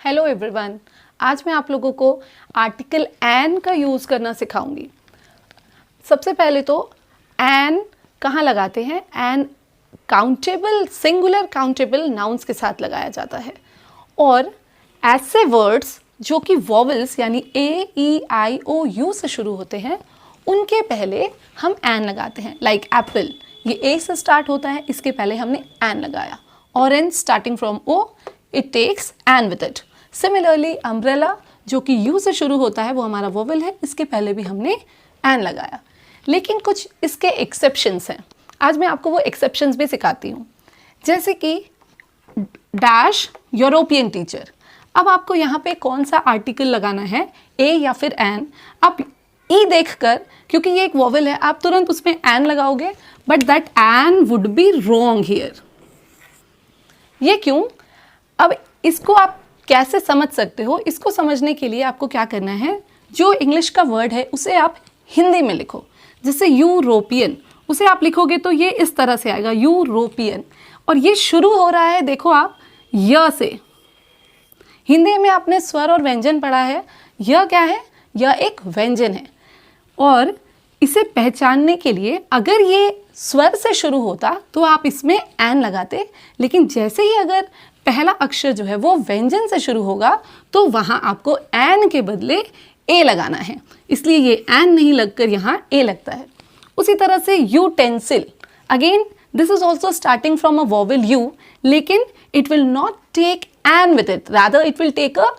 Hello everyone, आज मैं आप लोगों को आर्टिकल एन का यूज़ करना सिखाऊंगी। सबसे पहले तो एन कहाँ लगाते हैं? An countable, singular countable nouns के साथ लगाया जाता है और ऐसे वर्ड्स जो कि वॉवल्स यानी ए, ई, आई, ओ, यू से शुरू होते हैं उनके पहले हम एन लगाते हैं। लाइक एप्पल, ये ए से स्टार्ट होता है, इसके पहले हमने एन लगाया। Orange starting from O, it takes an with it. Similarly umbrella जो कि यू से शुरू होता है वो हमारा वोवल है, इसके पहले भी हमने एन लगाया। लेकिन कुछ इसके एक्सेप्शंस हैं, आज मैं आपको वो एक्सेप्शंस भी सिखाती हूँ। जैसे कि डैश यूरोपियन टीचर। अब आपको यहाँ पे कौन सा आर्टिकल लगाना है, ए या फिर एन? आप ई देखकर, क्योंकि ये एक वोवल है, आप तुरंत उसमें एन लगाओगे, but that an would be wrong here. ये क्यों? अब इसको आप कैसे समझ सकते हो? इसको समझने के लिए आपको क्या करना है, जो इंग्लिश का वर्ड है उसे आप हिंदी में लिखो। जैसे यूरोपियन, उसे आप लिखोगे तो ये इस तरह से आएगा, यूरोपियन। और ये शुरू हो रहा है, देखो आप, य से। हिंदी में आपने स्वर और व्यंजन पढ़ा है, यह क्या है? यह एक व्यंजन है। और इसे पहचानने के लिए अगर ये स्वर से शुरू होता तो आप इसमें एन लगाते, लेकिन जैसे ही अगर पहला अक्षर जो है वो व्यंजन से शुरू होगा तो वहाँ आपको एन के बदले ए लगाना है, इसलिए ये एन नहीं लगकर यहाँ ए लगता है। उसी तरह से utensil, again this is also starting from a vowel U, लेकिन it will not take an with it, rather it will take a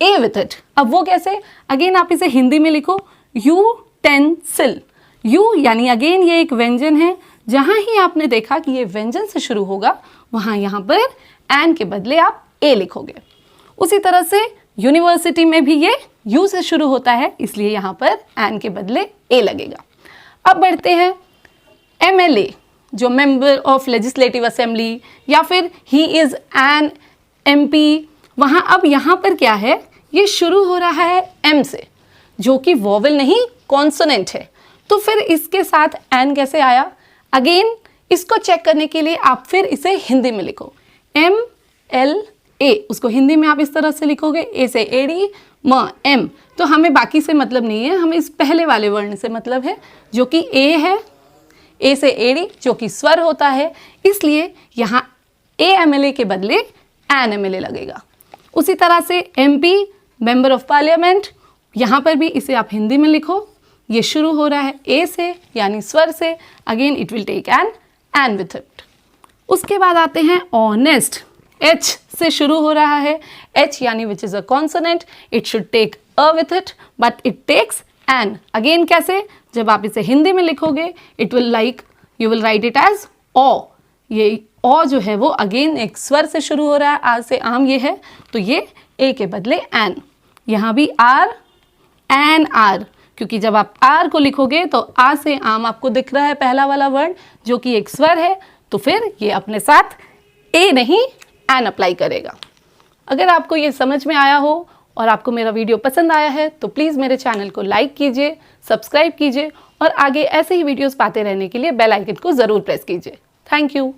A with it. अब वो कैसे? अगेन आप इसे हिंदी में लिखो, यूटेंसिल। यू यानी अगेन ये एक व्यंजन है, जहाँ ही आपने देखा कि ये व्यंजन से शुरू होगा वहाँ यहाँ पर एन के बदले आप ए लिखोगे। उसी तरह से यूनिवर्सिटी में भी ये यू से शुरू होता है, इसलिए यहाँ पर एन के बदले ए लगेगा। अब बढ़ते हैं एमएलए, जो मेंबर ऑफ लेजिस्लेटिव असेंबली, या फिर ही इज एन एमपी। वहाँ अब यहाँ पर क्या है, ये शुरू हो रहा है एम से, जो कि वोवल नहीं कॉन्सोनेंट है। तो फिर इसके साथ एन कैसे आया? अगेन इसको चेक करने के लिए आप फिर इसे हिंदी में लिखो, एम एल ए। उसको हिंदी में आप इस तरह से लिखोगे, ए से एडी, म एम। तो हमें बाकी से मतलब नहीं है, हमें इस पहले वाले वर्ण से मतलब है, जो कि ए है। ए से एडी जो कि स्वर होता है, इसलिए यहाँ ए एम एल ए के बदले एन एम एल ए लगेगा। उसी तरह से M P, member of parliament, यहाँ पर भी इसे आप हिंदी में लिखो। ये शुरू हो रहा है ए से यानी स्वर से, again it will take an with it. उसके बाद आते हैं ऑनेस्ट, एच से शुरू हो रहा है, एच यानी which is a consonant, it should take a with it, but it takes an. Again कैसे? जब आप इसे हिंदी में लिखोगे, it will like, you will write it as O. ये ओ जो है वो अगेन एक स्वर से शुरू हो रहा है, आज से आम ये है, तो ये ए के बदले एन। यहाँ भी आर, एन आर, क्योंकि जब आप आर को लिखोगे तो आ से आम आपको दिख रहा है पहला वाला वर्ड, जो कि एक स्वर है, तो फिर ये अपने साथ ए नहीं एन अप्लाई करेगा। अगर आपको ये समझ में आया हो और आपको मेरा वीडियो पसंद आया है तो प्लीज़ मेरे चैनल को लाइक कीजिए, सब्सक्राइब कीजिए और आगे ऐसे ही वीडियोस पाते रहने के लिए बेल आइकन को ज़रूर प्रेस कीजिए। Thank you.